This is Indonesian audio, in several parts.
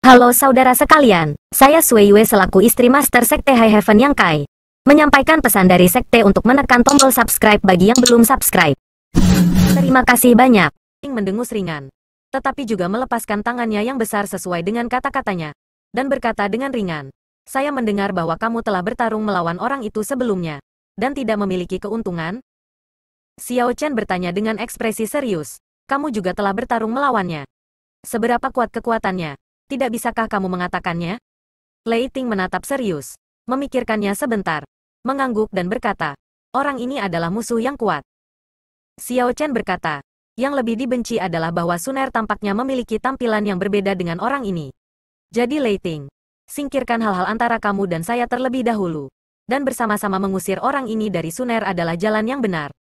Halo saudara sekalian, saya Sui Yue selaku istri Master Sekte High Heaven Yang Kai. Menyampaikan pesan dari Sekte untuk menekan tombol subscribe bagi yang belum subscribe. Terima kasih banyak. Mendengus ringan, tetapi juga melepaskan tangannya yang besar sesuai dengan kata-katanya. Dan berkata dengan ringan, saya mendengar bahwa kamu telah bertarung melawan orang itu sebelumnya, dan tidak memiliki keuntungan. Xiao Chen bertanya dengan ekspresi serius, kamu juga telah bertarung melawannya. Seberapa kuat kekuatannya? Tidak bisakah kamu mengatakannya? Lei Ting menatap serius, memikirkannya sebentar, mengangguk dan berkata, orang ini adalah musuh yang kuat. Xiao Chen berkata, yang lebih dibenci adalah bahwa Suner tampaknya memiliki tampilan yang berbeda dengan orang ini. Jadi Lei Ting, singkirkan hal-hal antara kamu dan saya terlebih dahulu, dan bersama-sama mengusir orang ini dari Suner adalah jalan yang benar.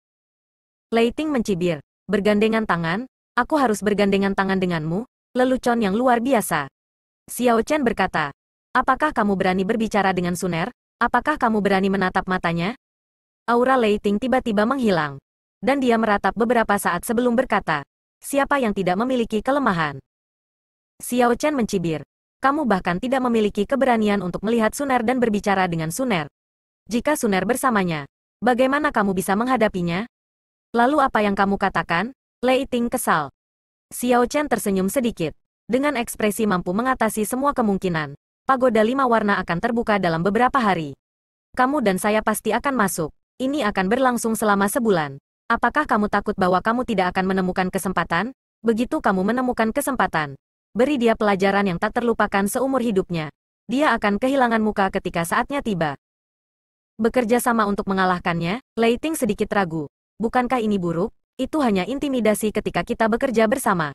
Lei Ting mencibir, bergandengan tangan, aku harus bergandengan tangan denganmu, lelucon yang luar biasa. Xiao Chen berkata, apakah kamu berani berbicara dengan Suner? Apakah kamu berani menatap matanya? Aura Lei Ting tiba-tiba menghilang, dan dia meratap beberapa saat sebelum berkata, siapa yang tidak memiliki kelemahan? Xiao Chen mencibir, kamu bahkan tidak memiliki keberanian untuk melihat Suner dan berbicara dengan Suner. Jika Suner bersamanya, bagaimana kamu bisa menghadapinya? Lalu apa yang kamu katakan? Lei Ting kesal. Xiao Chen tersenyum sedikit. Dengan ekspresi mampu mengatasi semua kemungkinan, pagoda 5 warna akan terbuka dalam beberapa hari. Kamu dan saya pasti akan masuk. Ini akan berlangsung selama sebulan. Apakah kamu takut bahwa kamu tidak akan menemukan kesempatan? Begitu kamu menemukan kesempatan, beri dia pelajaran yang tak terlupakan seumur hidupnya. Dia akan kehilangan muka ketika saatnya tiba. Bekerja sama untuk mengalahkannya, Lei Ting sedikit ragu. Bukankah ini buruk? Itu hanya intimidasi ketika kita bekerja bersama.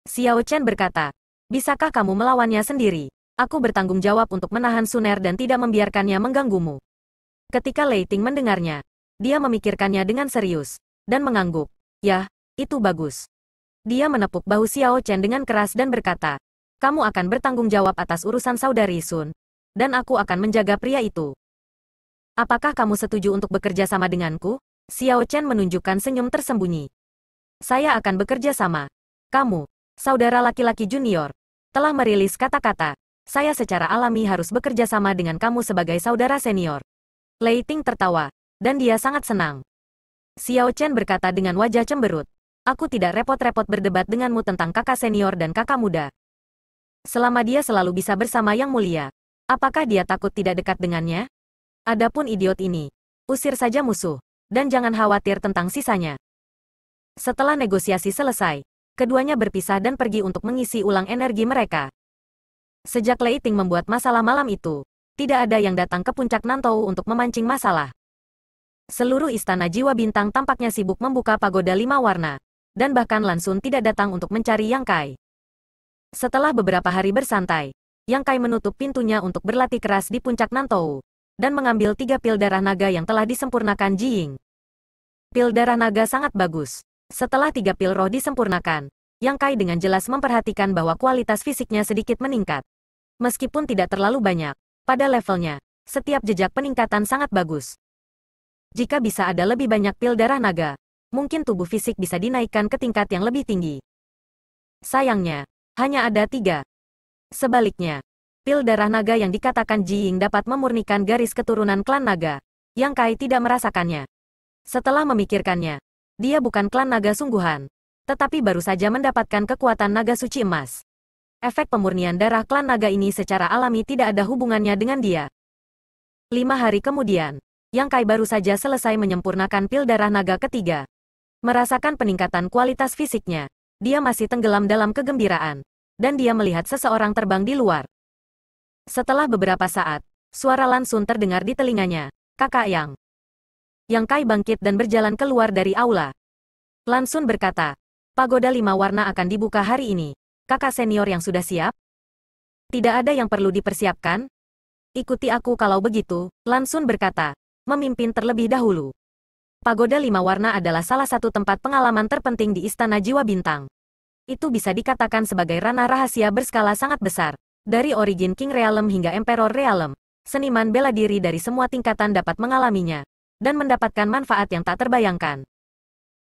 Xiao Chen berkata, bisakah kamu melawannya sendiri? Aku bertanggung jawab untuk menahan Suner dan tidak membiarkannya mengganggumu. Ketika Lei Ting mendengarnya, dia memikirkannya dengan serius, dan mengangguk. Yah, itu bagus. Dia menepuk bahu Xiao Chen dengan keras dan berkata, kamu akan bertanggung jawab atas urusan saudari Sun, dan aku akan menjaga pria itu. Apakah kamu setuju untuk bekerja sama denganku? Xiao Chen menunjukkan senyum tersembunyi. Saya akan bekerja sama. Kamu, saudara laki-laki junior, telah merilis kata-kata, saya secara alami harus bekerja sama dengan kamu sebagai saudara senior. Lei Ting tertawa, dan dia sangat senang. Xiao Chen berkata dengan wajah cemberut, aku tidak repot-repot berdebat denganmu tentang kakak senior dan kakak muda. Selama dia selalu bisa bersama Yang Mulia, apakah dia takut tidak dekat dengannya? Adapun idiot ini, usir saja musuh, dan jangan khawatir tentang sisanya. Setelah negosiasi selesai, keduanya berpisah dan pergi untuk mengisi ulang energi mereka. Sejak Lei Ting membuat masalah malam itu, tidak ada yang datang ke puncak Nantou untuk memancing masalah. Seluruh istana jiwa bintang tampaknya sibuk membuka pagoda 5 warna, dan bahkan Lan Xun tidak datang untuk mencari Yang Kai. Setelah beberapa hari bersantai, Yang Kai menutup pintunya untuk berlatih keras di puncak Nantou, dan mengambil 3 pil darah naga yang telah disempurnakan Ji Ying. Pil darah naga sangat bagus. Setelah 3 pil roh disempurnakan, Yang Kai dengan jelas memperhatikan bahwa kualitas fisiknya sedikit meningkat. Meskipun tidak terlalu banyak, pada levelnya, setiap jejak peningkatan sangat bagus. Jika bisa ada lebih banyak pil darah naga, mungkin tubuh fisik bisa dinaikkan ke tingkat yang lebih tinggi. Sayangnya, hanya ada 3. Sebaliknya, pil darah naga yang dikatakan Ji Ying dapat memurnikan garis keturunan klan naga. Yang Kai tidak merasakannya. Setelah memikirkannya, dia bukan klan naga sungguhan, tetapi baru saja mendapatkan kekuatan naga suci emas. Efek pemurnian darah klan naga ini secara alami tidak ada hubungannya dengan dia. 5 hari kemudian, Yang Kai baru saja selesai menyempurnakan pil darah naga ketiga. Merasakan peningkatan kualitas fisiknya, dia masih tenggelam dalam kegembiraan, dan dia melihat seseorang terbang di luar. Setelah beberapa saat, suara Lan Xun terdengar di telinganya, kakak Yang. Yang Kai bangkit dan berjalan keluar dari aula. Lan Xun berkata, pagoda 5 warna akan dibuka hari ini. Kakak senior yang sudah siap? Tidak ada yang perlu dipersiapkan? Ikuti aku kalau begitu, Lan Xun berkata, memimpin terlebih dahulu. Pagoda 5 warna adalah salah satu tempat pengalaman terpenting di Istana Jiwa Bintang. Itu bisa dikatakan sebagai ranah rahasia berskala sangat besar. Dari origin King Realm hingga Emperor Realm, seniman bela diri dari semua tingkatan dapat mengalaminya, dan mendapatkan manfaat yang tak terbayangkan.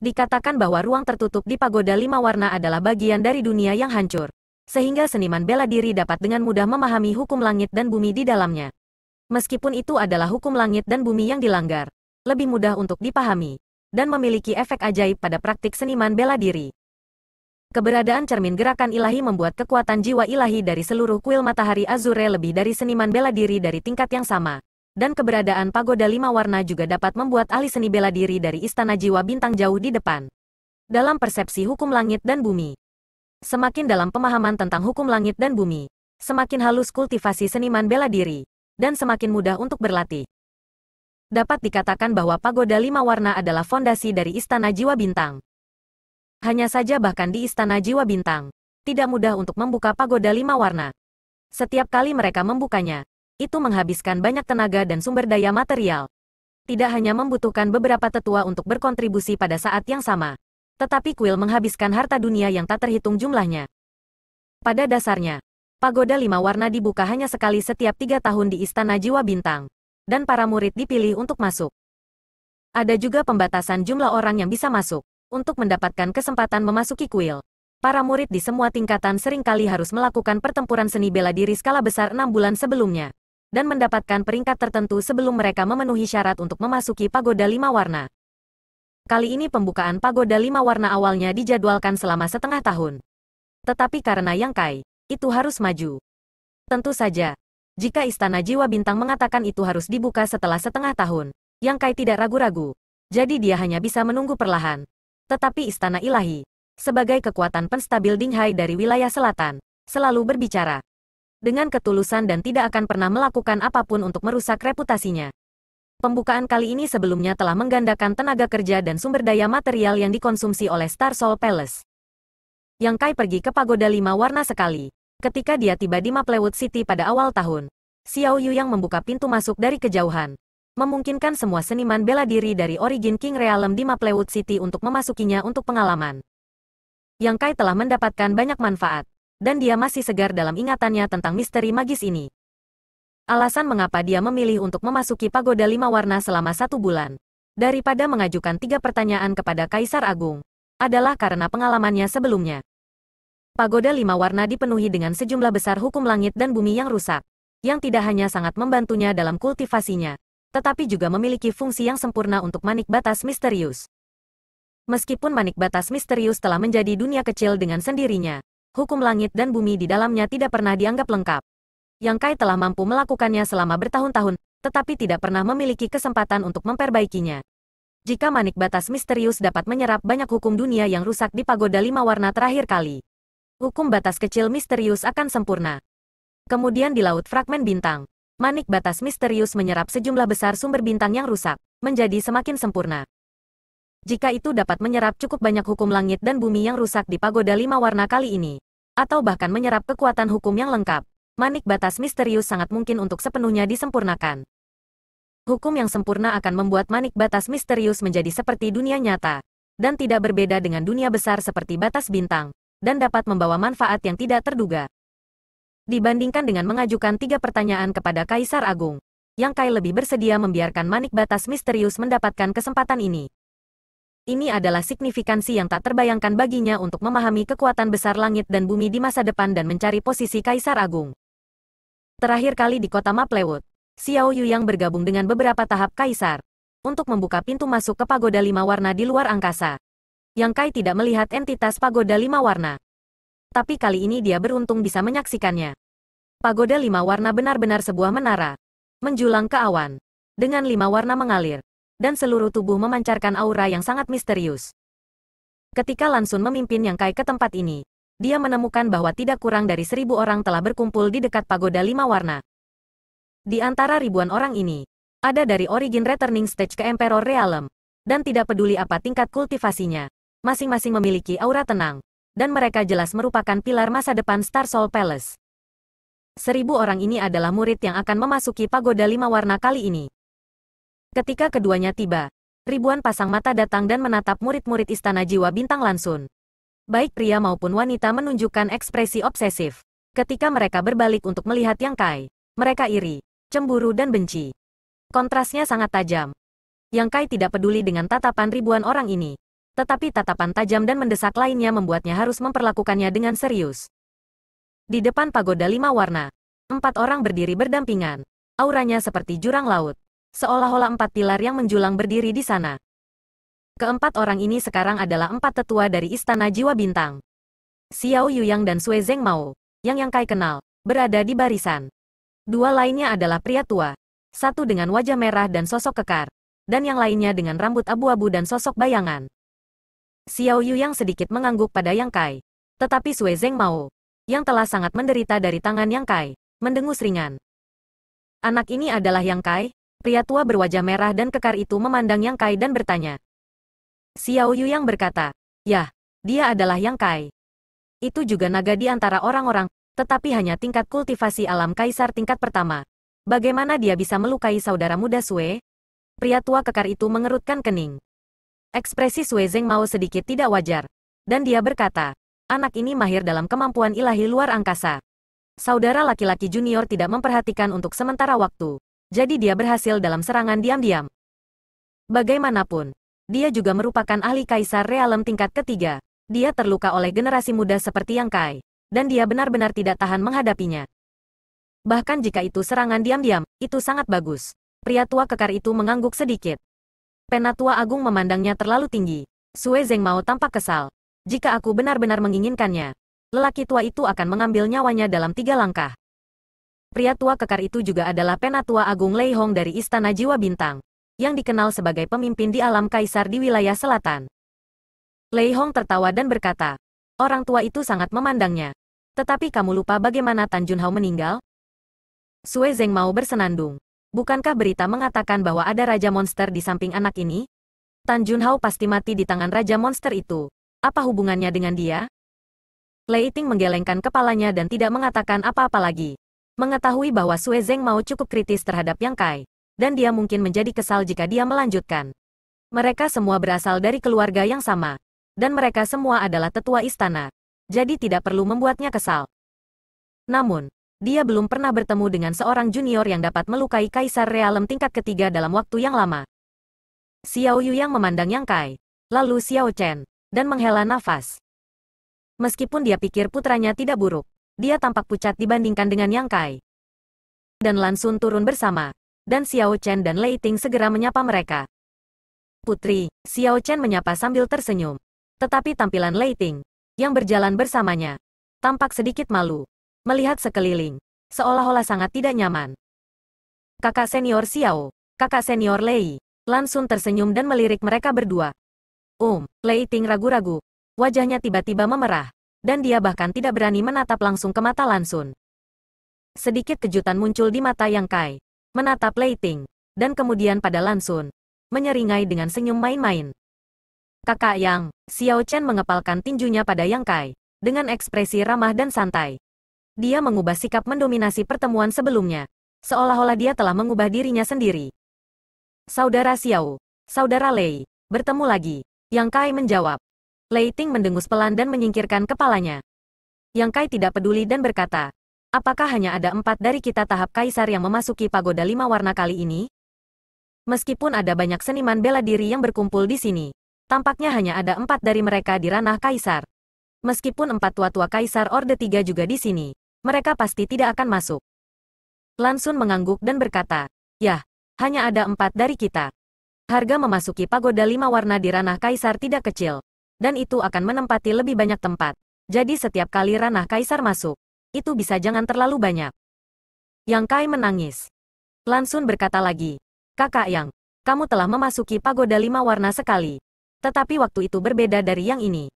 Dikatakan bahwa ruang tertutup di pagoda 5 warna adalah bagian dari dunia yang hancur. sehingga seniman bela diri dapat dengan mudah memahami hukum langit dan bumi di dalamnya. Meskipun itu adalah hukum langit dan bumi yang dilanggar, lebih mudah untuk dipahami, dan memiliki efek ajaib pada praktik seniman bela diri. Keberadaan cermin gerakan ilahi membuat kekuatan jiwa ilahi dari seluruh kuil matahari Azure lebih dari seniman bela diri dari tingkat yang sama. Dan keberadaan pagoda 5 warna juga dapat membuat ahli seni bela diri dari istana jiwa bintang jauh di depan. Dalam persepsi hukum langit dan bumi. Semakin dalam pemahaman tentang hukum langit dan bumi, semakin halus kultivasi seniman bela diri, dan semakin mudah untuk berlatih. Dapat dikatakan bahwa pagoda 5 warna adalah fondasi dari istana jiwa bintang. Hanya saja bahkan di istana jiwa bintang, tidak mudah untuk membuka pagoda 5 warna. Setiap kali mereka membukanya, itu menghabiskan banyak tenaga dan sumber daya material. Tidak hanya membutuhkan beberapa tetua untuk berkontribusi pada saat yang sama, tetapi kuil menghabiskan harta dunia yang tak terhitung jumlahnya. Pada dasarnya, pagoda 5 warna dibuka hanya sekali setiap 3 tahun di istana jiwa bintang, dan para murid dipilih untuk masuk. Ada juga pembatasan jumlah orang yang bisa masuk. Untuk mendapatkan kesempatan memasuki kuil, para murid di semua tingkatan seringkali harus melakukan pertempuran seni bela diri skala besar 6 bulan sebelumnya, dan mendapatkan peringkat tertentu sebelum mereka memenuhi syarat untuk memasuki pagoda 5 warna. Kali ini pembukaan pagoda 5 warna awalnya dijadwalkan selama setengah tahun. Tetapi karena Yang Kai, itu harus maju. Tentu saja, jika Istana Jiwa Bintang mengatakan itu harus dibuka setelah setengah tahun, Yang Kai tidak ragu-ragu, jadi dia hanya bisa menunggu perlahan. Tetapi Istana Ilahi, sebagai kekuatan penstabil Dinghai dari wilayah selatan, selalu berbicara dengan ketulusan dan tidak akan pernah melakukan apapun untuk merusak reputasinya. Pembukaan kali ini sebelumnya telah menggandakan tenaga kerja dan sumber daya material yang dikonsumsi oleh Star Soul Palace. Yang Kai pergi ke pagoda 5 warna sekali. Ketika dia tiba di Maplewood City pada awal tahun, Xiao Yu yang membuka pintu masuk dari kejauhan, memungkinkan semua seniman bela diri dari Origin King Realm di Maplewood City untuk memasukinya untuk pengalaman. Yang Kai telah mendapatkan banyak manfaat, dan dia masih segar dalam ingatannya tentang misteri magis ini. Alasan mengapa dia memilih untuk memasuki pagoda 5 warna selama 1 bulan, daripada mengajukan 3 pertanyaan kepada Kaisar Agung, adalah karena pengalamannya sebelumnya. Pagoda 5 warna dipenuhi dengan sejumlah besar hukum langit dan bumi yang rusak, yang tidak hanya sangat membantunya dalam kultivasinya, tetapi juga memiliki fungsi yang sempurna untuk manik batas misterius. Meskipun manik batas misterius telah menjadi dunia kecil dengan sendirinya, hukum langit dan bumi di dalamnya tidak pernah dianggap lengkap. Yang Kai telah mampu melakukannya selama bertahun-tahun, tetapi tidak pernah memiliki kesempatan untuk memperbaikinya. Jika manik batas misterius dapat menyerap banyak hukum dunia yang rusak di pagoda 5 warna terakhir kali, hukum batas kecil misterius akan sempurna. Kemudian di Laut Fragmen Bintang, manik batas misterius menyerap sejumlah besar sumber bintang yang rusak, menjadi semakin sempurna. Jika itu dapat menyerap cukup banyak hukum langit dan bumi yang rusak di pagoda 5 warna kali ini, atau bahkan menyerap kekuatan hukum yang lengkap, manik batas misterius sangat mungkin untuk sepenuhnya disempurnakan. Hukum yang sempurna akan membuat manik batas misterius menjadi seperti dunia nyata, dan tidak berbeda dengan dunia besar seperti batas bintang, dan dapat membawa manfaat yang tidak terduga. Dibandingkan dengan mengajukan 3 pertanyaan kepada Kaisar Agung, Yang Kai lebih bersedia membiarkan manik batas misterius mendapatkan kesempatan ini. Ini adalah signifikansi yang tak terbayangkan baginya untuk memahami kekuatan besar langit dan bumi di masa depan dan mencari posisi Kaisar Agung. Terakhir kali di kota Maplewood, Xiao Yu yang bergabung dengan beberapa tahap Kaisar, untuk membuka pintu masuk ke pagoda 5 warna di luar angkasa. Yang Kai tidak melihat entitas pagoda 5 warna. Tapi kali ini dia beruntung bisa menyaksikannya. Pagoda 5 warna benar-benar sebuah menara, menjulang ke awan, dengan 5 warna mengalir, dan seluruh tubuh memancarkan aura yang sangat misterius. Ketika Lan Xun memimpin Yang Kai ke tempat ini, dia menemukan bahwa tidak kurang dari 1000 orang telah berkumpul di dekat pagoda 5 warna. Di antara ribuan orang ini, ada dari Origin Returning Stage ke Emperor Realm, dan tidak peduli apa tingkat kultivasinya, masing-masing memiliki aura tenang, dan mereka jelas merupakan pilar masa depan Star Soul Palace. 1000 orang ini adalah murid yang akan memasuki pagoda 5 warna kali ini. Ketika keduanya tiba, ribuan pasang mata datang dan menatap murid-murid Istana Jiwa Bintang Lan Xun. Baik pria maupun wanita menunjukkan ekspresi obsesif. Ketika mereka berbalik untuk melihat Yang Kai, mereka iri, cemburu dan benci. Kontrasnya sangat tajam. Yang Kai tidak peduli dengan tatapan ribuan orang ini. Tetapi tatapan tajam dan mendesak lainnya membuatnya harus memperlakukannya dengan serius. Di depan pagoda 5 warna, 4 orang berdiri berdampingan. Auranya seperti jurang laut. Seolah-olah 4 pilar yang menjulang berdiri di sana. Keempat orang ini sekarang adalah 4 tetua dari Istana Jiwa Bintang. Xiao Yuyang dan Sui Zhengmao, yang Kai kenal, berada di barisan. 2 lainnya adalah pria tua. Satu dengan wajah merah dan sosok kekar, dan yang lainnya dengan rambut abu-abu dan sosok bayangan. Xiao Yuyang sedikit mengangguk pada Kai. Tetapi Sui Zhengmao, yang telah sangat menderita dari tangan Kai, mendengus ringan. Anak ini adalah Kai? Pria tua berwajah merah dan kekar itu memandang Kai dan bertanya. Xiao Yuyang berkata, "Yah, dia adalah Kai. Itu juga naga di antara orang-orang, tetapi hanya tingkat kultivasi alam kaisar tingkat pertama. Bagaimana dia bisa melukai saudara muda Sui?" Pria tua kekar itu mengerutkan kening. Ekspresi Sui Zhengmao sedikit tidak wajar, dan dia berkata, "Anak ini mahir dalam kemampuan ilahi luar angkasa. Saudara laki-laki junior tidak memperhatikan untuk sementara waktu, jadi dia berhasil dalam serangan diam-diam. Bagaimanapun, dia juga merupakan ahli kaisar realem tingkat ketiga. Dia terluka oleh generasi muda seperti Kai, dan dia benar-benar tidak tahan menghadapinya. Bahkan jika itu serangan diam-diam, itu sangat bagus." Pria tua kekar itu mengangguk sedikit. Penatua Agung memandangnya terlalu tinggi. Sui Zhengmao tampak kesal. "Jika aku benar-benar menginginkannya, lelaki tua itu akan mengambil nyawanya dalam 3 langkah." Pria tua kekar itu juga adalah Penatua Agung Lei Hong dari Istana Jiwa Bintang, yang dikenal sebagai pemimpin di alam kaisar di wilayah selatan. Lei Hong tertawa dan berkata, "Orang tua itu sangat memandangnya. Tetapi kamu lupa bagaimana Tan Junhao meninggal?" Sui Zhengmao bersenandung. "Bukankah berita mengatakan bahwa ada Raja Monster di samping anak ini? Tan Junhao pasti mati di tangan Raja Monster itu. Apa hubungannya dengan dia?" Lei Ting menggelengkan kepalanya dan tidak mengatakan apa-apa lagi. Mengetahui bahwa Sui Zhengmao cukup kritis terhadap Kai, dan dia mungkin menjadi kesal jika dia melanjutkan. Mereka semua berasal dari keluarga yang sama, dan mereka semua adalah tetua istana, jadi tidak perlu membuatnya kesal. Namun, dia belum pernah bertemu dengan seorang junior yang dapat melukai kaisar realem tingkat ketiga dalam waktu yang lama. Xiao Yuyang memandang Kai, lalu Xiao Chen, dan menghela nafas. Meskipun dia pikir putranya tidak buruk, dia tampak pucat dibandingkan dengan Kai. Dan Lansun turun bersama, dan Xiao Chen dan Lei Ting segera menyapa mereka. "Putri," Xiao Chen menyapa sambil tersenyum. Tetapi tampilan Lei Ting, yang berjalan bersamanya, tampak sedikit malu. Melihat sekeliling, seolah-olah sangat tidak nyaman. "Kakak senior Xiao, kakak senior Lei." Lansun tersenyum dan melirik mereka berdua. Lei Ting ragu-ragu. Wajahnya tiba-tiba memerah, dan dia bahkan tidak berani menatap langsung ke mata Lansun. Sedikit kejutan muncul di mata Kai, menatap Lei Ting, dan kemudian pada Lansun, menyeringai dengan senyum main-main. "Kakak Yang," Xiao Chen mengepalkan tinjunya pada Kai, dengan ekspresi ramah dan santai. Dia mengubah sikap mendominasi pertemuan sebelumnya, seolah-olah dia telah mengubah dirinya sendiri. "Saudara Xiao, saudara Lei, bertemu lagi," Kai menjawab. Lei Ting mendengus pelan dan menyingkirkan kepalanya. Kai tidak peduli dan berkata, "Apakah hanya ada 4 dari kita tahap kaisar yang memasuki pagoda 5 warna kali ini? Meskipun ada banyak seniman bela diri yang berkumpul di sini, tampaknya hanya ada 4 dari mereka di ranah kaisar. Meskipun 4 tua-tua kaisar Orde 3 juga di sini, mereka pasti tidak akan masuk." Lansun mengangguk dan berkata, "Yah, hanya ada 4 dari kita. Harga memasuki pagoda 5 warna di ranah kaisar tidak kecil, dan itu akan menempati lebih banyak tempat. Jadi setiap kali ranah kaisar masuk, itu bisa jangan terlalu banyak." Kai menangis. Lansun berkata lagi, "Kakak Yang, kamu telah memasuki pagoda 5 warna sekali. Tetapi waktu itu berbeda dari yang ini.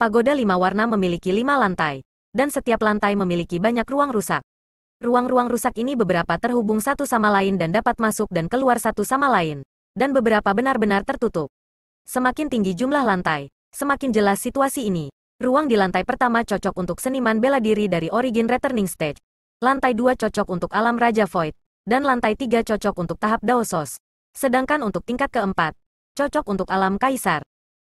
Pagoda 5 warna memiliki 5 lantai, dan setiap lantai memiliki banyak ruang rusak. Ruang-ruang rusak ini beberapa terhubung satu sama lain dan dapat masuk dan keluar satu sama lain, dan beberapa benar-benar tertutup. Semakin tinggi jumlah lantai, semakin jelas situasi ini. Ruang di lantai pertama cocok untuk seniman bela diri dari Origin Returning Stage. Lantai 2 cocok untuk alam Raja Void, dan lantai 3 cocok untuk tahap Daosos. Sedangkan untuk tingkat keempat, cocok untuk alam Kaisar.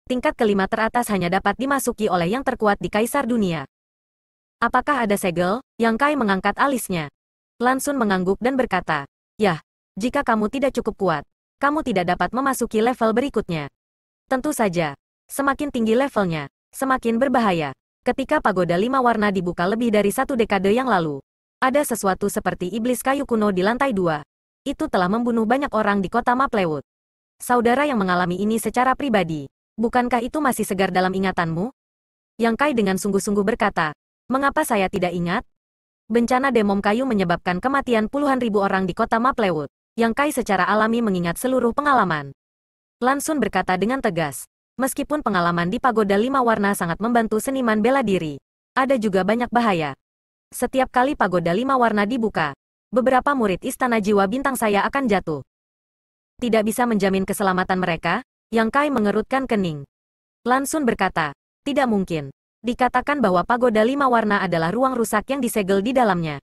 Tingkat kelima teratas hanya dapat dimasuki oleh yang terkuat di Kaisar Dunia." "Apakah ada segel?" Kai mengangkat alisnya. Lansun mengangguk dan berkata, "Yah, jika kamu tidak cukup kuat, kamu tidak dapat memasuki level berikutnya. Tentu saja, semakin tinggi levelnya, semakin berbahaya. Ketika pagoda 5 warna dibuka lebih dari 1 dekade yang lalu, ada sesuatu seperti iblis kayu kuno di lantai 2. Itu telah membunuh banyak orang di kota Maplewood. Saudara yang mengalami ini secara pribadi, bukankah itu masih segar dalam ingatanmu? Yang Kai dengan sungguh-sungguh berkata, mengapa saya tidak ingat? Bencana demam kayu menyebabkan kematian puluhan ribu orang di kota Maplewood. Yang Kai secara alami mengingat seluruh pengalaman. Lan Sun berkata dengan tegas, meskipun pengalaman di pagoda 5 warna sangat membantu seniman bela diri, ada juga banyak bahaya. Setiap kali pagoda 5 warna dibuka, beberapa murid istana jiwa bintang saya akan jatuh. Tidak bisa menjamin keselamatan mereka? Yang Kai mengerutkan kening. Lan Sun berkata, tidak mungkin. Dikatakan bahwa pagoda 5 warna adalah ruang rusak yang disegel di dalamnya.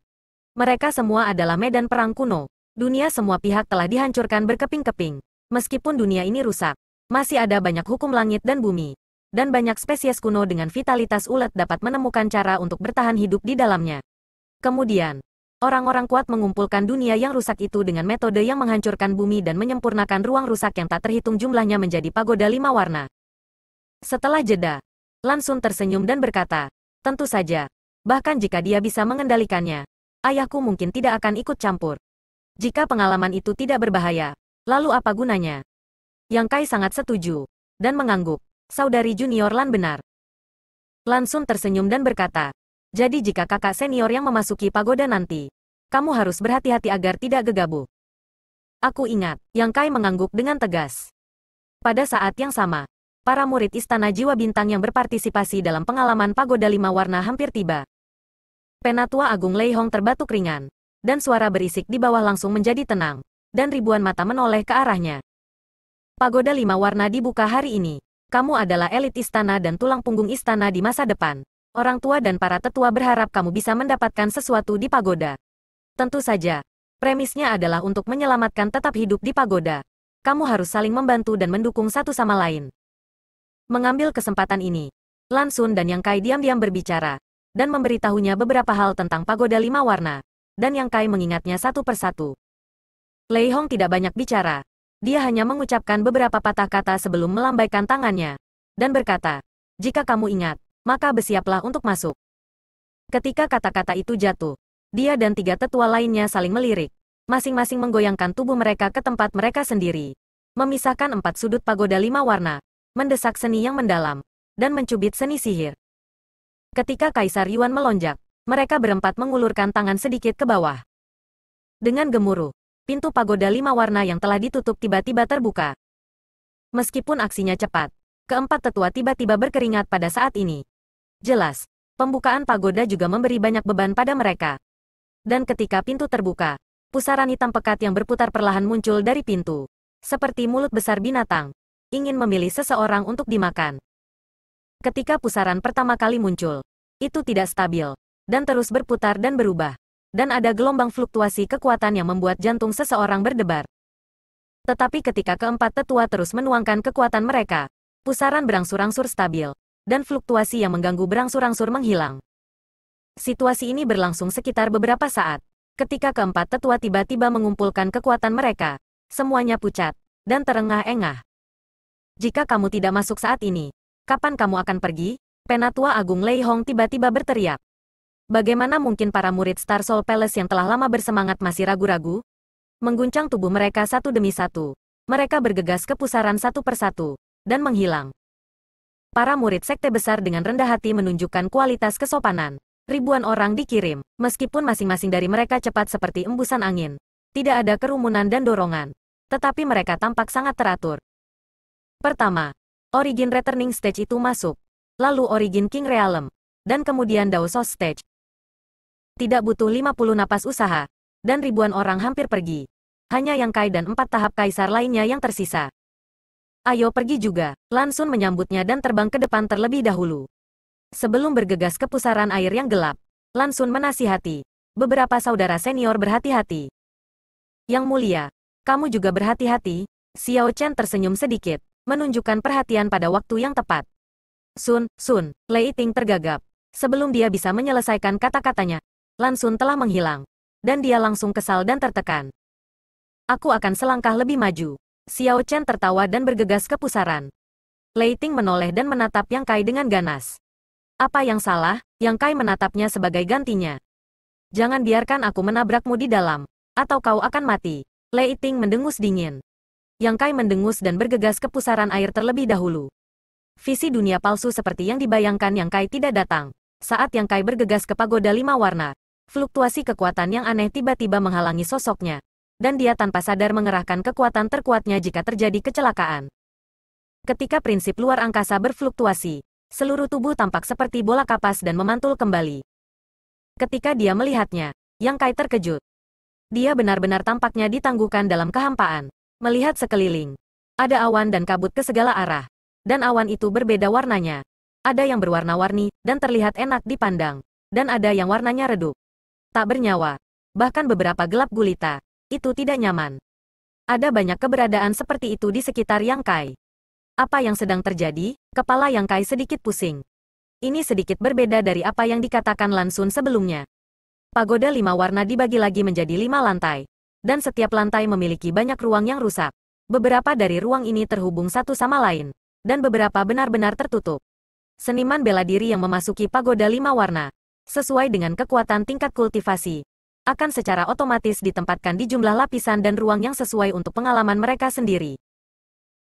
Mereka semua adalah medan perang kuno. Dunia semua pihak telah dihancurkan berkeping-keping. Meskipun dunia ini rusak, masih ada banyak hukum langit dan bumi. Dan banyak spesies kuno dengan vitalitas ulet dapat menemukan cara untuk bertahan hidup di dalamnya. Kemudian, orang-orang kuat mengumpulkan dunia yang rusak itu dengan metode yang menghancurkan bumi dan menyempurnakan ruang rusak yang tak terhitung jumlahnya menjadi pagoda 5 warna. Setelah jeda, Lan Sun tersenyum dan berkata, tentu saja, bahkan jika dia bisa mengendalikannya, ayahku mungkin tidak akan ikut campur. Jika pengalaman itu tidak berbahaya, lalu apa gunanya? Yang Kai sangat setuju, dan mengangguk, saudari junior Lan benar. Lan Sun tersenyum dan berkata, jadi jika kakak senior yang memasuki pagoda nanti, kamu harus berhati-hati agar tidak gegabah. Aku ingat, Yang Kai mengangguk dengan tegas. Pada saat yang sama, para murid Istana Jiwa Bintang yang berpartisipasi dalam pengalaman pagoda 5 warna hampir tiba. Penatua Agung Lei Hong terbatuk ringan, dan suara berisik di bawah langsung menjadi tenang, dan ribuan mata menoleh ke arahnya. Pagoda 5 warna dibuka hari ini. Kamu adalah elit istana dan tulang punggung istana di masa depan. Orang tua dan para tetua berharap kamu bisa mendapatkan sesuatu di pagoda. Tentu saja, premisnya adalah untuk menyelamatkan tetap hidup di pagoda. Kamu harus saling membantu dan mendukung satu sama lain. Mengambil kesempatan ini, Lan Sun dan Yang Kai diam-diam berbicara, dan memberitahunya beberapa hal tentang pagoda 5 warna, dan Yang Kai mengingatnya satu persatu. Lei Hong tidak banyak bicara, dia hanya mengucapkan beberapa patah kata sebelum melambaikan tangannya, dan berkata, jika kamu ingat, maka bersiaplah untuk masuk. Ketika kata-kata itu jatuh, dia dan 3 tetua lainnya saling melirik, masing-masing menggoyangkan tubuh mereka ke tempat mereka sendiri, memisahkan 4 sudut pagoda 5 warna, mendesak seni yang mendalam, dan mencubit seni sihir. Ketika Kaisar Yuan melonjak, mereka berempat mengulurkan tangan sedikit ke bawah. Dengan gemuruh, pintu pagoda 5 warna yang telah ditutup tiba-tiba terbuka. Meskipun aksinya cepat, keempat tetua tiba-tiba berkeringat pada saat ini. Jelas, pembukaan pagoda juga memberi banyak beban pada mereka. Dan ketika pintu terbuka, pusaran hitam pekat yang berputar perlahan muncul dari pintu, seperti mulut besar binatang, ingin memilih seseorang untuk dimakan. Ketika pusaran pertama kali muncul, itu tidak stabil, dan terus berputar dan berubah, dan ada gelombang fluktuasi kekuatan yang membuat jantung seseorang berdebar. Tetapi ketika keempat tetua terus menuangkan kekuatan mereka, pusaran berangsur-angsur stabil, dan fluktuasi yang mengganggu berangsur-angsur menghilang. Situasi ini berlangsung sekitar beberapa saat. Ketika keempat tetua tiba-tiba mengumpulkan kekuatan mereka, semuanya pucat, dan terengah-engah. Jika kamu tidak masuk saat ini, kapan kamu akan pergi? Penatua Agung Lei Hong tiba-tiba berteriak. Bagaimana mungkin para murid Star Soul Palace yang telah lama bersemangat masih ragu-ragu? Mengguncang tubuh mereka satu demi satu, mereka bergegas ke pusaran satu persatu, dan menghilang. Para murid sekte besar dengan rendah hati menunjukkan kualitas kesopanan. Ribuan orang dikirim, meskipun masing-masing dari mereka cepat seperti embusan angin. Tidak ada kerumunan dan dorongan, tetapi mereka tampak sangat teratur. Pertama, Origin Returning Stage itu masuk, lalu Origin King Realm, dan kemudian Daosos Stage. Tidak butuh 50 napas usaha, dan ribuan orang hampir pergi. Hanya Yang Kai dan 4 tahap kaisar lainnya yang tersisa. Ayo pergi juga, Lan Sun menyambutnya dan terbang ke depan terlebih dahulu. Sebelum bergegas ke pusaran air yang gelap, Lan Sun menasihati, beberapa saudara senior berhati-hati. Yang mulia, kamu juga berhati-hati. Xiao Chen tersenyum sedikit, menunjukkan perhatian pada waktu yang tepat. Sun, Lei Ting tergagap. Sebelum dia bisa menyelesaikan kata-katanya, Lan Sun telah menghilang, dan dia langsung kesal dan tertekan. Aku akan selangkah lebih maju. Xiao Chen tertawa dan bergegas ke pusaran. Lei Ting menoleh dan menatap Yang Kai dengan ganas. Apa yang salah? Yang Kai menatapnya sebagai gantinya. Jangan biarkan aku menabrakmu di dalam, atau kau akan mati. Lei Ting mendengus dingin. Yang Kai mendengus dan bergegas ke pusaran air terlebih dahulu. Visi dunia palsu seperti yang dibayangkan Yang Kai tidak datang. Saat Yang Kai bergegas ke pagoda 5 warna, fluktuasi kekuatan yang aneh tiba-tiba menghalangi sosoknya. Dan dia tanpa sadar mengerahkan kekuatan terkuatnya jika terjadi kecelakaan. Ketika prinsip luar angkasa berfluktuasi, seluruh tubuh tampak seperti bola kapas dan memantul kembali. Ketika dia melihatnya, Yang Kai terkejut. Dia benar-benar tampaknya ditangguhkan dalam kehampaan. Melihat sekeliling, ada awan dan kabut ke segala arah. Dan awan itu berbeda warnanya. Ada yang berwarna-warni dan terlihat enak dipandang. Dan ada yang warnanya redup. Tak bernyawa. Bahkan beberapa gelap gulita. Itu tidak nyaman. Ada banyak keberadaan seperti itu di sekitar Yang Kai. Apa yang sedang terjadi? Kepala Yang Kai sedikit pusing. Ini sedikit berbeda dari apa yang dikatakan Lan Xun sebelumnya. Pagoda 5 warna dibagi lagi menjadi 5 lantai. Dan setiap lantai memiliki banyak ruang yang rusak. Beberapa dari ruang ini terhubung satu sama lain. Dan beberapa benar-benar tertutup. Seniman bela diri yang memasuki pagoda 5 warna, sesuai dengan kekuatan tingkat kultivasi, akan secara otomatis ditempatkan di jumlah lapisan dan ruang yang sesuai untuk pengalaman mereka sendiri.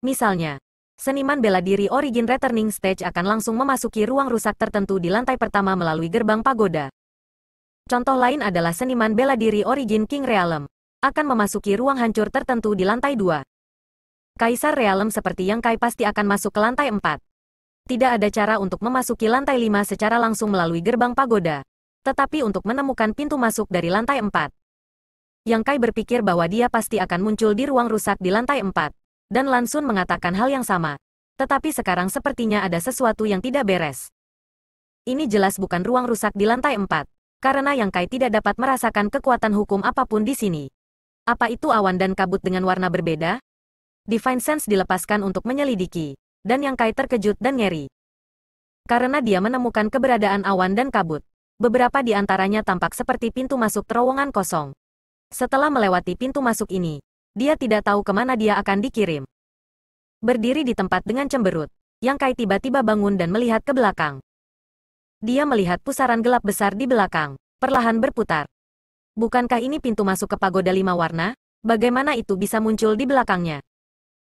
Misalnya, seniman bela diri Origin Returning Stage akan langsung memasuki ruang rusak tertentu di lantai pertama melalui gerbang pagoda. Contoh lain adalah seniman bela diri Origin King Realm, akan memasuki ruang hancur tertentu di lantai 2. Kaisar Realm seperti Yang Kai pasti akan masuk ke lantai 4. Tidak ada cara untuk memasuki lantai 5 secara langsung melalui gerbang pagoda, tetapi untuk menemukan pintu masuk dari lantai 4. Yang Kai berpikir bahwa dia pasti akan muncul di ruang rusak di lantai 4. Dan Lan Xun mengatakan hal yang sama. Tetapi sekarang sepertinya ada sesuatu yang tidak beres. Ini jelas bukan ruang rusak di lantai 4. Karena Yang Kai tidak dapat merasakan kekuatan hukum apapun di sini. Apa itu awan dan kabut dengan warna berbeda? Divine Sense dilepaskan untuk menyelidiki. Dan Yang Kai terkejut dan ngeri. Karena dia menemukan keberadaan awan dan kabut. Beberapa di antaranya tampak seperti pintu masuk terowongan kosong. Setelah melewati pintu masuk ini, dia tidak tahu kemana dia akan dikirim. Berdiri di tempat dengan cemberut, Yang Kai tiba-tiba bangun dan melihat ke belakang. Dia melihat pusaran gelap besar di belakang, perlahan berputar. Bukankah ini pintu masuk ke pagoda 5 warna? Bagaimana itu bisa muncul di belakangnya?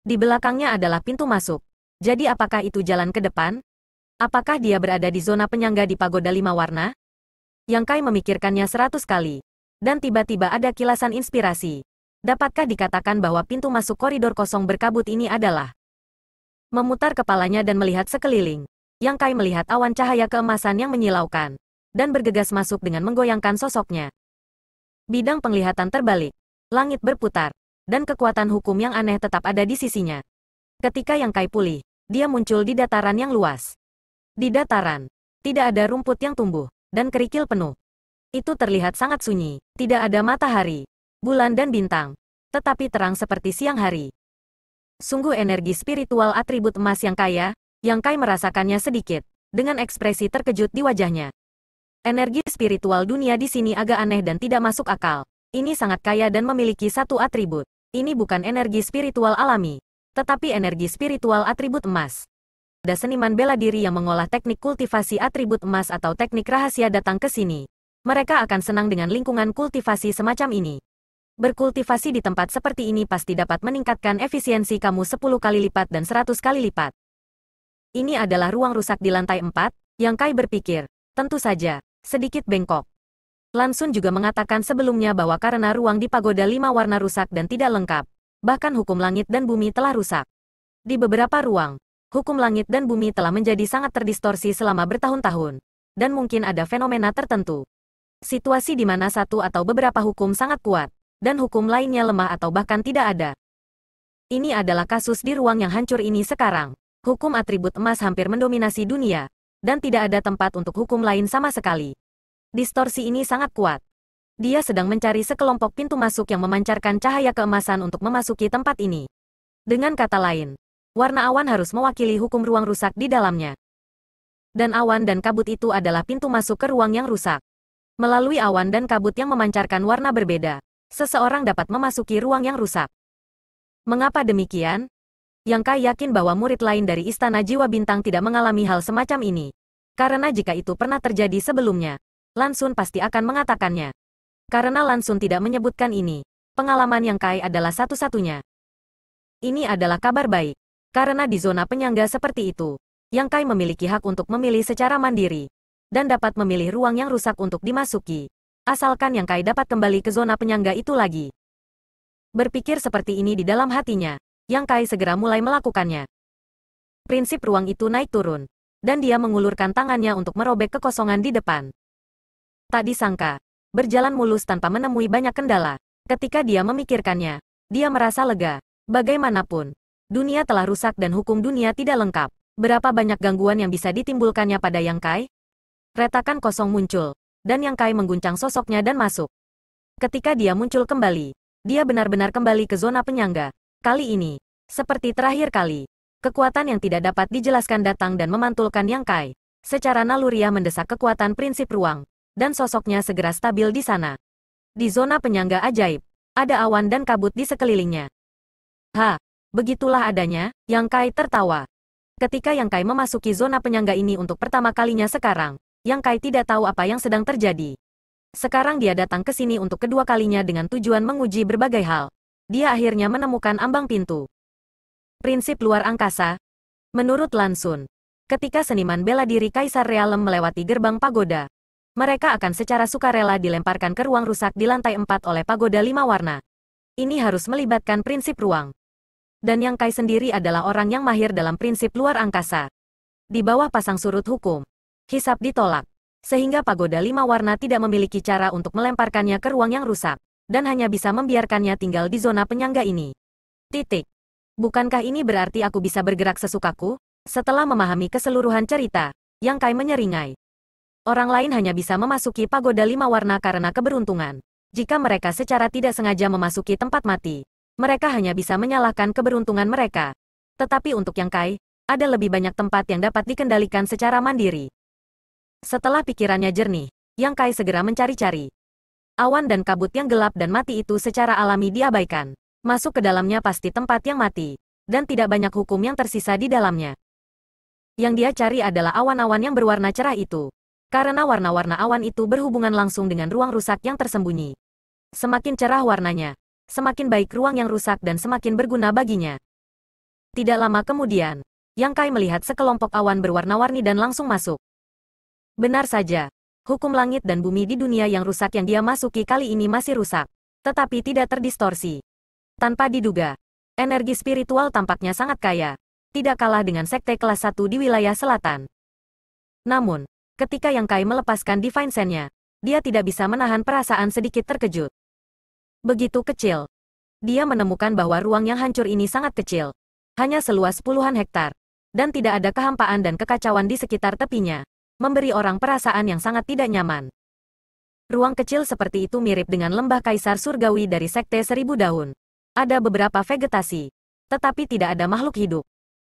Di belakangnya adalah pintu masuk. Jadi apakah itu jalan ke depan? Apakah dia berada di zona penyangga di pagoda 5 warna? Yang Kai memikirkannya 100 kali. Dan tiba-tiba ada kilasan inspirasi. Dapatkah dikatakan bahwa pintu masuk koridor kosong berkabut ini adalah? Memutar kepalanya dan melihat sekeliling, Yang Kai melihat awan cahaya keemasan yang menyilaukan, dan bergegas masuk dengan menggoyangkan sosoknya. Bidang penglihatan terbalik, langit berputar, dan kekuatan hukum yang aneh tetap ada di sisinya. Ketika Yang Kai pulih, dia muncul di dataran yang luas. Di dataran, tidak ada rumput yang tumbuh, dan kerikil penuh. Itu terlihat sangat sunyi, tidak ada matahari, bulan dan bintang, tetapi terang seperti siang hari. Sungguh energi spiritual atribut emas yang kaya, Yang Kai merasakannya sedikit, dengan ekspresi terkejut di wajahnya. Energi spiritual dunia di sini agak aneh dan tidak masuk akal. Ini sangat kaya dan memiliki satu atribut. Ini bukan energi spiritual alami, tetapi energi spiritual atribut emas. Ada seniman bela diri yang mengolah teknik kultivasi atribut emas atau teknik rahasia datang ke sini. Mereka akan senang dengan lingkungan kultivasi semacam ini. Berkultivasi di tempat seperti ini pasti dapat meningkatkan efisiensi kamu 10 kali lipat dan 100 kali lipat. Ini adalah ruang rusak di lantai 4, Yang Kai berpikir. Tentu saja, sedikit bengkok. Lan Xun juga mengatakan sebelumnya bahwa karena ruang di pagoda 5 warna rusak dan tidak lengkap, bahkan hukum langit dan bumi telah rusak. Di beberapa ruang, hukum langit dan bumi telah menjadi sangat terdistorsi selama bertahun-tahun. Dan mungkin ada fenomena tertentu. Situasi di mana satu atau beberapa hukum sangat kuat, dan hukum lainnya lemah atau bahkan tidak ada. Ini adalah kasus di ruang yang hancur ini sekarang. Hukum atribut emas hampir mendominasi dunia, dan tidak ada tempat untuk hukum lain sama sekali. Distorsi ini sangat kuat. Dia sedang mencari sekelompok pintu masuk yang memancarkan cahaya keemasan untuk memasuki tempat ini. Dengan kata lain, warna awan harus mewakili hukum ruang rusak di dalamnya. Dan awan dan kabut itu adalah pintu masuk ke ruang yang rusak. Melalui awan dan kabut yang memancarkan warna berbeda, seseorang dapat memasuki ruang yang rusak. Mengapa demikian? Yang Kai yakin bahwa murid lain dari Istana Jiwa Bintang tidak mengalami hal semacam ini. Karena jika itu pernah terjadi sebelumnya, Lan Xun pasti akan mengatakannya. Karena Lan Xun tidak menyebutkan ini, pengalaman Yang Kai adalah satu-satunya. Ini adalah kabar baik. Karena di zona penyangga seperti itu, Yang Kai memiliki hak untuk memilih secara mandiri, dan dapat memilih ruang yang rusak untuk dimasuki, asalkan Yang Kai dapat kembali ke zona penyangga itu lagi. Berpikir seperti ini di dalam hatinya, Yang Kai segera mulai melakukannya. Prinsip ruang itu naik turun, dan dia mengulurkan tangannya untuk merobek kekosongan di depan. Tak disangka, berjalan mulus tanpa menemui banyak kendala. Ketika dia memikirkannya, dia merasa lega. Bagaimanapun, dunia telah rusak dan hukum dunia tidak lengkap. Berapa banyak gangguan yang bisa ditimbulkannya pada Yang Kai? Retakan kosong muncul, dan Yang Kai mengguncang sosoknya dan masuk. Ketika dia muncul kembali, dia benar-benar kembali ke zona penyangga. Kali ini, seperti terakhir kali, kekuatan yang tidak dapat dijelaskan datang dan memantulkan Yang Kai. Secara naluriah mendesak kekuatan prinsip ruang, dan sosoknya segera stabil di sana. Di zona penyangga ajaib, ada awan dan kabut di sekelilingnya. Begitulah adanya, Yang Kai tertawa. Ketika Yang Kai memasuki zona penyangga ini untuk pertama kalinya sekarang, Yang Kai tidak tahu apa yang sedang terjadi. Sekarang dia datang ke sini untuk kedua kalinya dengan tujuan menguji berbagai hal. Dia akhirnya menemukan ambang pintu. Prinsip luar angkasa. Menurut Lan Xun, ketika seniman bela diri Kaisar Realem melewati gerbang pagoda, mereka akan secara sukarela dilemparkan ke ruang rusak di lantai 4 oleh pagoda 5 warna. Ini harus melibatkan prinsip ruang. Dan Yang Kai sendiri adalah orang yang mahir dalam prinsip luar angkasa. Di bawah pasang surut hukum, hisab ditolak, sehingga pagoda 5 warna tidak memiliki cara untuk melemparkannya ke ruang yang rusak, dan hanya bisa membiarkannya tinggal di zona penyangga ini. Bukankah ini berarti aku bisa bergerak sesukaku? Setelah memahami keseluruhan cerita, Yang Kai menyeringai. Orang lain hanya bisa memasuki pagoda 5 warna karena keberuntungan. Jika mereka secara tidak sengaja memasuki tempat mati, mereka hanya bisa menyalahkan keberuntungan mereka. Tetapi untuk Yang Kai, ada lebih banyak tempat yang dapat dikendalikan secara mandiri. Setelah pikirannya jernih, Yang Kai segera mencari-cari. Awan dan kabut yang gelap dan mati itu secara alami diabaikan. Masuk ke dalamnya pasti tempat yang mati, dan tidak banyak hukum yang tersisa di dalamnya. Yang dia cari adalah awan-awan yang berwarna cerah itu. Karena warna-warna awan itu berhubungan langsung dengan ruang rusak yang tersembunyi. Semakin cerah warnanya, semakin baik ruang yang rusak dan semakin berguna baginya. Tidak lama kemudian, Yang Kai melihat sekelompok awan berwarna-warni dan langsung masuk. Benar saja, hukum langit dan bumi di dunia yang rusak yang dia masuki kali ini masih rusak, tetapi tidak terdistorsi. Tanpa diduga, energi spiritual tampaknya sangat kaya, tidak kalah dengan sekte kelas 1 di wilayah selatan. Namun, ketika Yang Kai melepaskan Divine Sense-nya, dia tidak bisa menahan perasaan sedikit terkejut. Begitu kecil. Dia menemukan bahwa ruang yang hancur ini sangat kecil, hanya seluas puluhan hektar, dan tidak ada kehampaan dan kekacauan di sekitar tepinya, memberi orang perasaan yang sangat tidak nyaman. Ruang kecil seperti itu mirip dengan lembah Kaisar Surgawi dari Sekte 1000 Daun. Ada beberapa vegetasi, tetapi tidak ada makhluk hidup.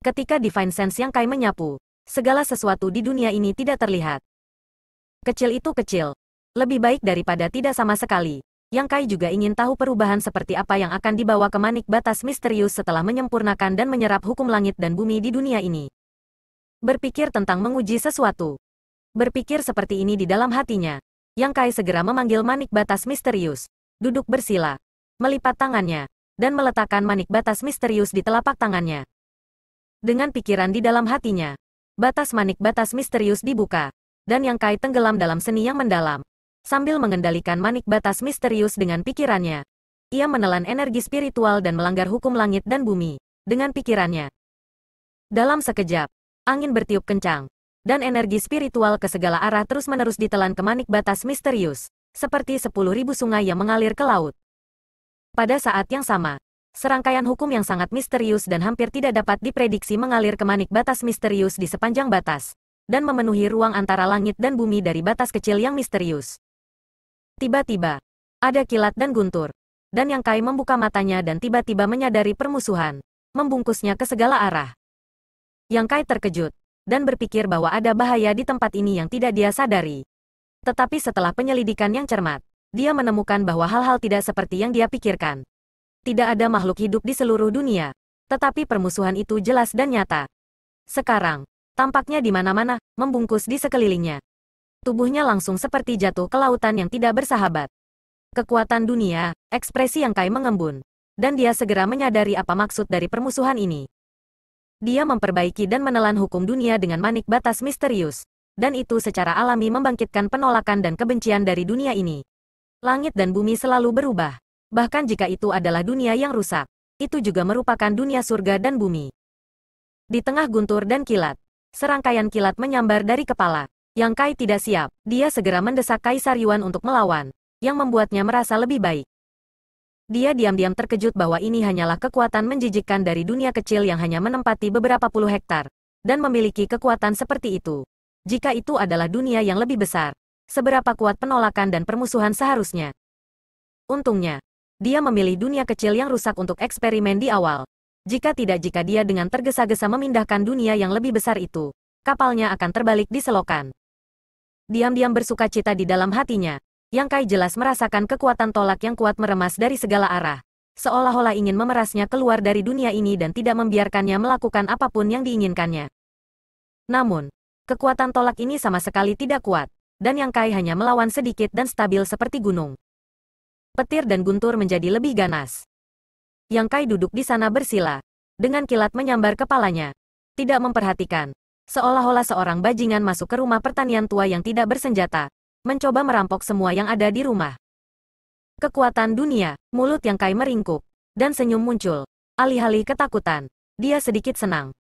Ketika Divine Sense Yang Kai menyapu, segala sesuatu di dunia ini tidak terlihat. Kecil itu kecil, lebih baik daripada tidak sama sekali. Yang Kai juga ingin tahu perubahan seperti apa yang akan dibawa ke manik batas misterius setelah menyempurnakan dan menyerap hukum langit dan bumi di dunia ini. Berpikir tentang menguji sesuatu. Berpikir seperti ini di dalam hatinya, Yang Kai segera memanggil manik batas misterius, duduk bersila, melipat tangannya, dan meletakkan manik batas misterius di telapak tangannya. Dengan pikiran di dalam hatinya, batas manik batas misterius dibuka, dan Yang Kai tenggelam dalam seni yang mendalam. Sambil mengendalikan manik batas misterius dengan pikirannya, ia menelan energi spiritual dan melanggar hukum langit dan bumi, dengan pikirannya. Dalam sekejap, angin bertiup kencang, dan energi spiritual ke segala arah terus-menerus ditelan ke manik batas misterius, seperti 10.000 sungai yang mengalir ke laut. Pada saat yang sama, serangkaian hukum yang sangat misterius dan hampir tidak dapat diprediksi mengalir ke manik batas misterius di sepanjang batas, dan memenuhi ruang antara langit dan bumi dari batas kecil yang misterius. Tiba-tiba, ada kilat dan guntur, dan Yang Kai membuka matanya dan tiba-tiba menyadari permusuhan, membungkusnya ke segala arah. Yang Kai terkejut, dan berpikir bahwa ada bahaya di tempat ini yang tidak dia sadari. Tetapi setelah penyelidikan yang cermat, dia menemukan bahwa hal-hal tidak seperti yang dia pikirkan. Tidak ada makhluk hidup di seluruh dunia, tetapi permusuhan itu jelas dan nyata. Sekarang, Tampaknya di mana-mana, membungkus di sekelilingnya. Tubuhnya langsung seperti jatuh ke lautan yang tidak bersahabat. Kekuatan dunia, ekspresi Yang Kai mengembun. Dan dia segera menyadari apa maksud dari permusuhan ini. Dia memperbaiki dan menelan hukum dunia dengan manik batas misterius. Dan itu secara alami membangkitkan penolakan dan kebencian dari dunia ini. Langit dan bumi selalu berubah. Bahkan jika itu adalah dunia yang rusak, itu juga merupakan dunia surga dan bumi. Di tengah guntur dan kilat, serangkaian kilat menyambar dari kepala. Yang Kai tidak siap, dia segera mendesak Kaisar Yuan untuk melawan, yang membuatnya merasa lebih baik. Dia diam-diam terkejut bahwa ini hanyalah kekuatan menjijikkan dari dunia kecil yang hanya menempati beberapa puluh hektar, dan memiliki kekuatan seperti itu. Jika itu adalah dunia yang lebih besar, seberapa kuat penolakan dan permusuhan seharusnya. Untungnya, dia memilih dunia kecil yang rusak untuk eksperimen di awal. Jika dia dengan tergesa-gesa memindahkan dunia yang lebih besar itu, kapalnya akan terbalik di selokan. Diam-diam bersukacita di dalam hatinya, Yang Kai jelas merasakan kekuatan tolak yang kuat meremas dari segala arah, seolah-olah ingin memerasnya keluar dari dunia ini dan tidak membiarkannya melakukan apapun yang diinginkannya. Namun, kekuatan tolak ini sama sekali tidak kuat, dan Yang Kai hanya melawan sedikit dan stabil seperti gunung. Petir dan guntur menjadi lebih ganas. Yang Kai duduk di sana bersila, dengan kilat menyambar kepalanya, tidak memperhatikan, seolah-olah seorang bajingan masuk ke rumah pertanian tua yang tidak bersenjata, mencoba merampok semua yang ada di rumah. Kekuatan dunia, mulut Yang Kai meringkuk, dan senyum muncul. Alih-alih ketakutan, dia sedikit senang.